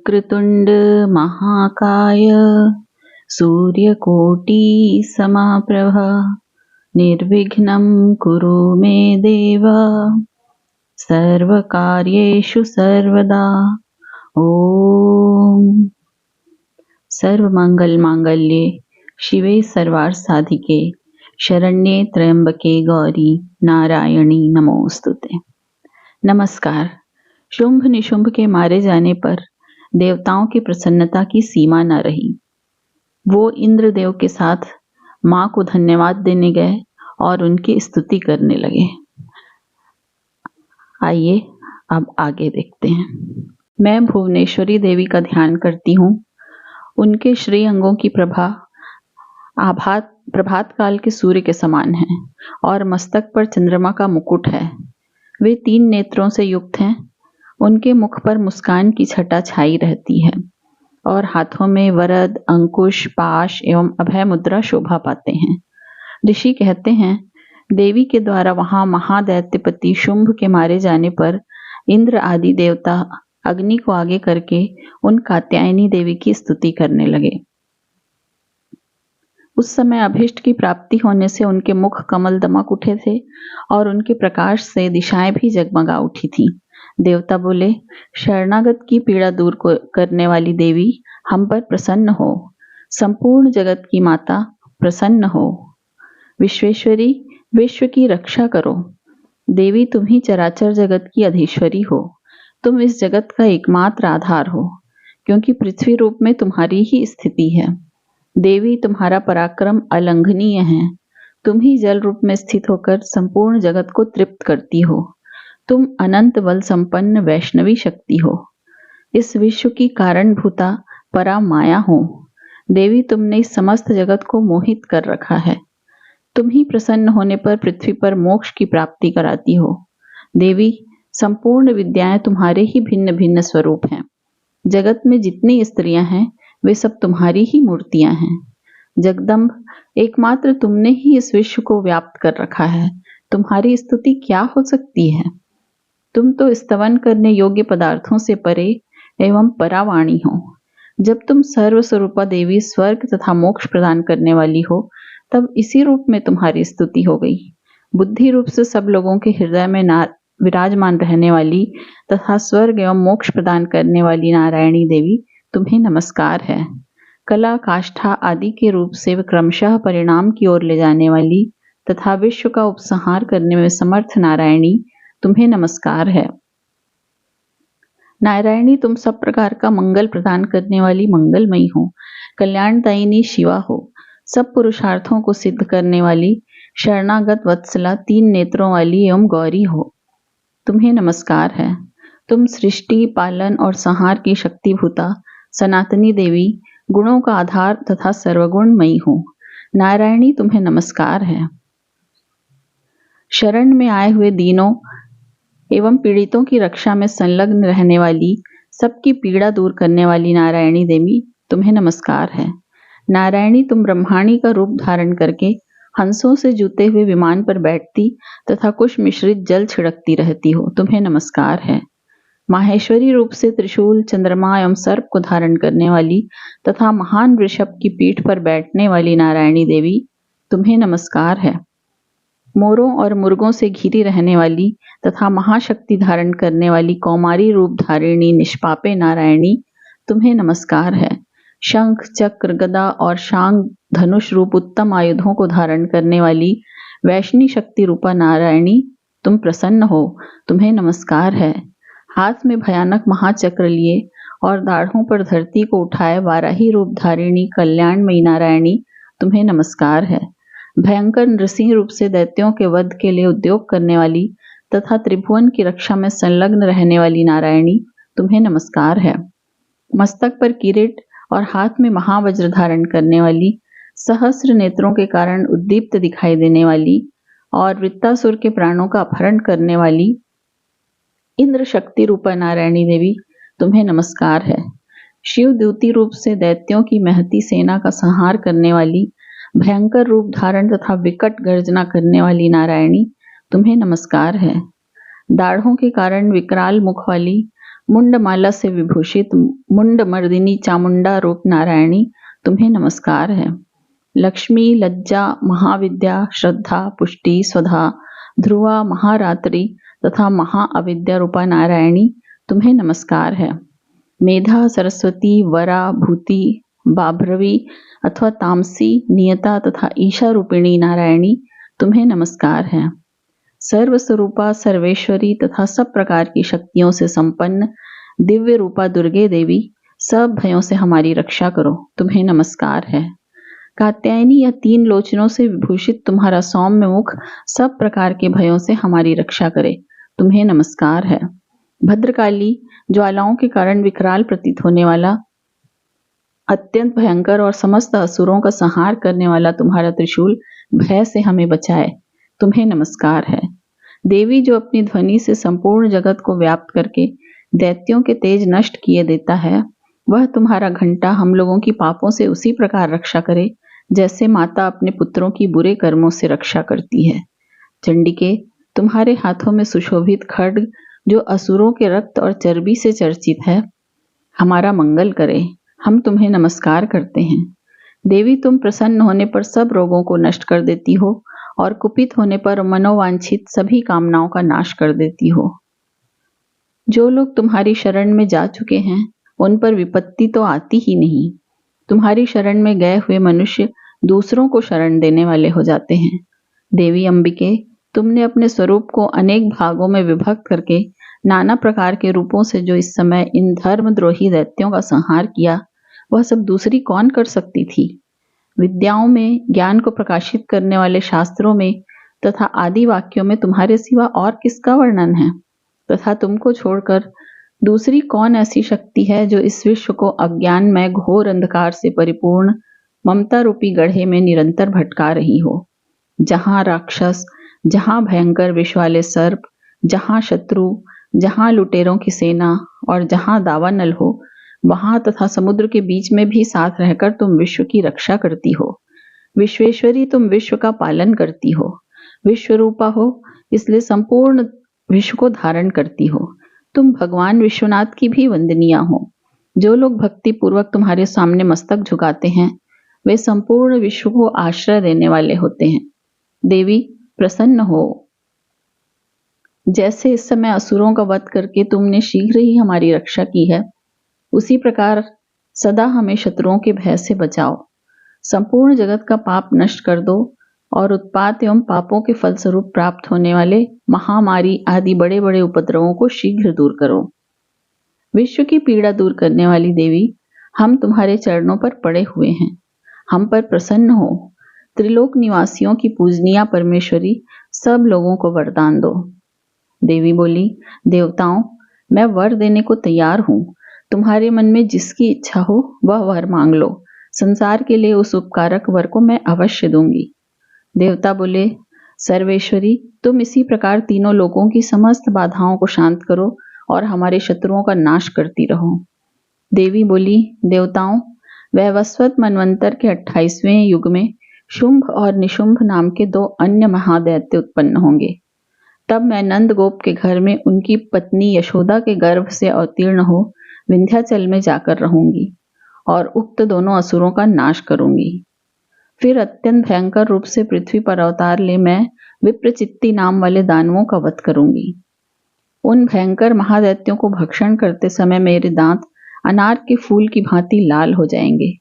वक्रतुंड महाकाय सूर्यकोटि समाप्रभ निर्विघ्नं कुरु मे देव सर्वकार्येषु सर्वदा। ओम। सर्वमंगल मांगल्ये शिवे सर्वार्थ साधिके शरण्ये त्र्यंबके गौरी नारायणी नमोस्तुते। नमस्कार। शुंभ निशुंभ के मारे जाने पर देवताओं की प्रसन्नता की सीमा न रही। वो इंद्रदेव के साथ मां को धन्यवाद देने गए और उनकी स्तुति करने लगे। आइए अब आगे देखते हैं। मैं भुवनेश्वरी देवी का ध्यान करती हूँ। उनके श्री अंगों की प्रभा प्रभात काल के सूर्य के समान है और मस्तक पर चंद्रमा का मुकुट है। वे 3 नेत्रों से युक्त हैं। उनके मुख पर मुस्कान की छटा छाई रहती है और हाथों में वरद, अंकुश, पाश एवं अभय मुद्रा शोभा पाते हैं। ऋषि कहते हैं, देवी के द्वारा वहां महादैत्यपति शुंभ के मारे जाने पर इंद्र आदि देवता अग्नि को आगे करके उन कात्यायनी देवी की स्तुति करने लगे। उस समय अभीष्ट की प्राप्ति होने से उनके मुख कमल दमक उठे थे और उनके प्रकाश से दिशाएं भी जगमगा उठी थी। देवता बोले, शरणागत की पीड़ा दूर करने वाली देवी हम पर प्रसन्न हो। संपूर्ण जगत की माता प्रसन्न हो। विश्वेश्वरी, विश्व की रक्षा करो। देवी तुम ही चराचर जगत की अधीश्वरी हो। तुम इस जगत का एकमात्र आधार हो, क्योंकि पृथ्वी रूप में तुम्हारी ही स्थिति है। देवी तुम्हारा पराक्रम अलंघनीय है। तुम ही जल रूप में स्थित होकर संपूर्ण जगत को तृप्त करती हो। तुम अनंत बल संपन्न वैष्णवी शक्ति हो। इस विश्व की कारणभूता परा माया हो। देवी तुमने इस समस्त जगत को मोहित कर रखा है। तुम ही प्रसन्न होने पर पृथ्वी पर मोक्ष की प्राप्ति कराती हो। देवी, संपूर्ण विद्याएं तुम्हारे ही भिन्न भिन्न स्वरूप हैं। जगत में जितनी स्त्रियां हैं वे सब तुम्हारी ही मूर्तियां हैं। जगदम्ब, एकमात्र तुमने ही इस विश्व को व्याप्त कर रखा है। तुम्हारी स्तुति क्या हो सकती है? तुम तो स्तवन करने योग्य पदार्थों से परे एवं परावाणी हो। जब तुम सर्वस्वरूपा देवी स्वर्ग तथा मोक्ष प्रदान करने वाली हो, तब इसी रूप में तुम्हारी स्तुति हो गई। बुद्धि रूप से सब लोगों के हृदय में विराजमान रहने वाली तथा स्वर्ग एवं मोक्ष प्रदान करने वाली नारायणी देवी तुम्हें नमस्कार है। कला, काष्ठा आदि के रूप से क्रमशः परिणाम की ओर ले जाने वाली तथा विश्व का उपसंहार करने में समर्थ नारायणी तुम्हें नमस्कार है। नारायणी, तुम सब प्रकार का मंगल प्रदान करने वाली मंगलमयी हो। कल्याणदायिनी शिवा हो। सब पुरुषार्थों को सिद्ध करने वाली शरणागत वत्सला 3 नेत्रों वाली एवं गौरी हो। तुम्हें नमस्कार है। तुम सृष्टि, पालन और संहार की शक्तिभूता सनातनी देवी, गुणों का आधार तथा सर्वगुणमयी हो। नारायणी, तुम्हें नमस्कार है। शरण में आए हुए दीनों एवं पीड़ितों की रक्षा में संलग्न रहने वाली, सबकी पीड़ा दूर करने वाली नारायणी देवी तुम्हें नमस्कार है। नारायणी, तुम ब्रह्माणी का रूप धारण करके हंसों से जूते हुए विमान पर बैठती तथा कुश मिश्रित जल छिड़कती रहती हो। तुम्हें नमस्कार है। माहेश्वरी रूप से त्रिशूल, चंद्रमा एवं सर्प को धारण करने वाली तथा महान वृषभ की पीठ पर बैठने वाली नारायणी देवी तुम्हें नमस्कार है। मोरों और मुर्गों से घिरी रहने वाली तथा महाशक्ति धारण करने वाली कौमारी रूप धारिणी निष्पापे नारायणी तुम्हें नमस्कार है। शंख, चक्र, गदा और शांग, धनुष रूप उत्तम आयुधों को धारण करने वाली वैष्णी शक्ति रूपा नारायणी तुम प्रसन्न हो। तुम्हें नमस्कार है। हाथ में भयानक महाचक्र लिए और दाढ़ों पर धरती को उठाए वाराही रूप धारिणी कल्याणमयी नारायणी तुम्हें नमस्कार है। भयंकर नृसिंह रूप से दैत्यों के वध के लिए उद्योग करने वाली तथा त्रिभुवन की रक्षा में संलग्न रहने वाली नारायणी तुम्हें नमस्कार है। मस्तक पर किरीट और हाथ में महावज्र धारण करने वाली, सहस्र नेत्रों के कारण उद्दीप्त दिखाई देने वाली और वृत्तासुर के प्राणों का अपहरण करने वाली इंद्र शक्ति रूपा नारायणी देवी तुम्हें नमस्कार है। शिव द्युति रूप से दैत्यों की महती सेना का संहार करने वाली, भयंकर रूप धारण तथा विकट गर्जना करने वाली नारायणी तुम्हें नमस्कार है। दाढ़ों के कारण विकराल मुख वाली, मुंडमाला से विभूषित मुंडमर्दिनी चामुंडा रूप नारायणी तुम्हें नमस्कार है। लक्ष्मी, लज्जा, महाविद्या, श्रद्धा, पुष्टि, स्वधा, ध्रुवा, महारात्रि तथा महाअविद्या रूपा नारायणी तुम्हें नमस्कार है। मेधा, सरस्वती, वरा, भूति, बाभ्रवी अथवा तामसी, नियता तथा ईशा रूपिणी नारायणी तुम्हें नमस्कार है। सर्वस्वरूपा, सर्वेश्वरी तथा सब प्रकार की शक्तियों से संपन्न दिव्य रूपा दुर्गे देवी, सब भयों से हमारी रक्षा करो, तुम्हें नमस्कार है। कात्यायनी या 3 लोचनों से विभूषित तुम्हारा सौम्य मुख सब प्रकार के भयों से हमारी रक्षा करे, तुम्हें नमस्कार है। भद्रकाली, ज्वालाओं के कारण विकराल प्रतीत होने वाला, अत्यंत भयंकर और समस्त असुरों का संहार करने वाला तुम्हारा त्रिशूल भय से हमें बचाए, तुम्हें नमस्कार है। देवी, जो अपनी ध्वनि से संपूर्ण जगत को व्याप्त करके दैत्यों के तेज नष्ट किए देता है, वह तुम्हारा घंटा हम लोगों की पापों से उसी प्रकार रक्षा करे जैसे माता अपने पुत्रों की बुरे कर्मों से रक्षा करती है। चंडिके, तुम्हारे हाथों में सुशोभित खड्ग जो असुरों के रक्त और चर्बी से चर्चित है, हमारा मंगल करे, हम तुम्हें नमस्कार करते हैं। देवी, तुम प्रसन्न होने पर सब रोगों को नष्ट कर देती हो और कुपित होने पर मनोवांछित सभी कामनाओं का नाश कर देती हो। जो लोग तुम्हारी शरण में जा चुके हैं उन पर विपत्ति तो आती ही नहीं। तुम्हारी शरण में गए हुए मनुष्य दूसरों को शरण देने वाले हो जाते हैं। देवी अंबिके, तुमने अपने स्वरूप को अनेक भागों में विभक्त करके नाना प्रकार के रूपों से जो इस समय इन धर्मद्रोही दैत्यों का संहार किया, वह सब दूसरी कौन कर सकती थी। विद्याओं में, ज्ञान को प्रकाशित करने वाले शास्त्रों में तथा आदि वाक्यों में तुम्हारे सिवा और किसका वर्णन है, तथा तुमको छोड़कर दूसरी कौन ऐसी शक्ति है जो इस विश्व को अज्ञानमय घोर अंधकार से परिपूर्ण ममता रूपी गड्ढे में निरंतर भटका रही हो। जहां राक्षस, जहां भयंकर विष वाले सर्प, जहां शत्रु, जहां लुटेरों की सेना और जहां दावानल हो, वहां तथा समुद्र के बीच में भी साथ रहकर तुम विश्व की रक्षा करती हो। विश्वेश्वरी, तुम विश्व का पालन करती हो। विश्व रूपा हो, इसलिए संपूर्ण विश्व को धारण करती हो। तुम भगवान विश्वनाथ की भी वंदनीय हो। जो लोग भक्ति पूर्वक तुम्हारे सामने मस्तक झुकाते हैं, वे संपूर्ण विश्व को आश्रय देने वाले होते हैं। देवी, प्रसन्न हो। जैसे इस समय असुरों का वध करके तुमने शीघ्र ही हमारी रक्षा की है, उसी प्रकार सदा हमें शत्रुओं के भय से बचाओ। संपूर्ण जगत का पाप नष्ट कर दो और उत्पात एवं पापों के फलस्वरूप प्राप्त होने वाले महामारी आदि बड़े बड़े उपद्रवों को शीघ्र दूर करो। विश्व की पीड़ा दूर करने वाली देवी, हम तुम्हारे चरणों पर पड़े हुए हैं, हम पर प्रसन्न हो। त्रिलोक निवासियों की पूजनीय परमेश्वरी, सब लोगों को वरदान दो। देवी बोली, देवताओं, मैं वर देने को तैयार हूँ। तुम्हारे मन में जिसकी इच्छा हो वह वर मांग लो। संसार के लिए उस उपकारक वर को मैं अवश्य दूंगी। देवता बोले, सर्वेश्वरी, तुम इसी प्रकार तीनों लोगों की समस्त बाधाओं को शांत करो और हमारे शत्रुओं का नाश करती रहो। देवी बोली, देवताओं, वैवस्वत मनवंतर के 28वें युग में शुंभ और निशुंभ नाम के 2 अन्य महादैत्य उत्पन्न होंगे। तब मैं नंद गोप के घर में उनकी पत्नी यशोदा के गर्भ से अवतीर्ण हो विंध्याचल में जाकर रहूंगी और उक्त दोनों असुरों का नाश करूंगी। फिर अत्यंत भयंकर रूप से पृथ्वी पर अवतार ले मैं विप्रचित्ति नाम वाले दानवों का वध करूंगी। उन भयंकर महादैत्यों को भक्षण करते समय मेरे दांत अनार के फूल की भांति लाल हो जाएंगे।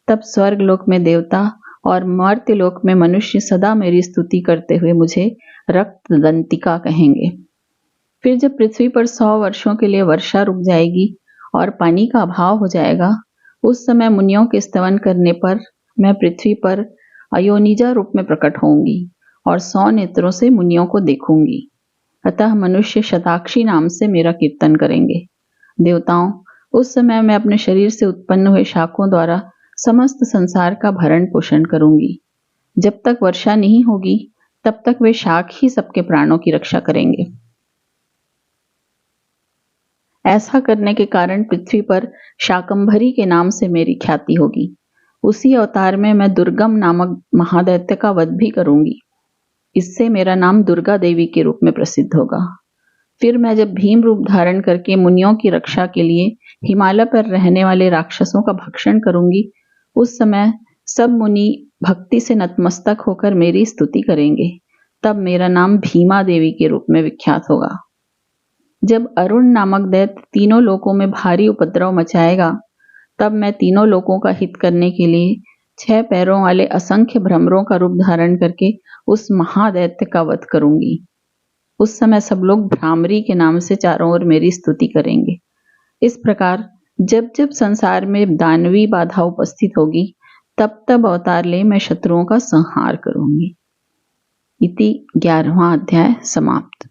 तब स्वर्ग लोक में देवता और मर्त्य लोक में मनुष्य सदा मेरी स्तुति करते हुए मुझे रक्त दंतिका कहेंगे। फिर जब पृथ्वी पर 100 वर्षों के लिए वर्षा रुक जाएगी और पानी का अभाव हो जाएगा, उस समय मुनियों के स्तवन करने पर मैं पृथ्वी पर अयोनिजा रूप में प्रकट होंगी और 100 नेत्रों से मुनियों को देखूंगी। अतः मनुष्य शताक्षी नाम से मेरा कीर्तन करेंगे। देवताओं, उस समय मैं अपने शरीर से उत्पन्न हुए शाखों द्वारा समस्त संसार का भरण पोषण करूंगी। जब तक वर्षा नहीं होगी तब तक वे शाख ही सबके प्राणों की रक्षा करेंगे। ऐसा करने के कारण पृथ्वी पर शाकंभरी के नाम से मेरी ख्याति होगी। उसी अवतार में मैं दुर्गम नामक महादैत्य का वध भी करूंगी। इससे मेरा नाम दुर्गा देवी के रूप में प्रसिद्ध होगा। फिर मैं जब भीम रूप धारण करके मुनियों की रक्षा के लिए हिमालय पर रहने वाले राक्षसों का भक्षण करूंगी, उस समय सब मुनि भक्ति से नतमस्तक होकर मेरी स्तुति करेंगे। तब मेरा नाम भीमा देवी के रूप में विख्यात होगा। जब अरुण नामक दैत्य तीनों लोकों में भारी उपद्रव मचाएगा, तब मैं तीनों लोकों का हित करने के लिए 6 पैरों वाले असंख्य भ्रमरों का रूप धारण करके उस महादैत्य का वध करूंगी। उस समय सब लोग भ्रामरी के नाम से चारों ओर मेरी स्तुति करेंगे। इस प्रकार जब जब संसार में दानवी बाधा उपस्थित होगी, तब तब अवतार ले मैं शत्रुओं का संहार करूंगी। इति 11वां अध्याय समाप्त।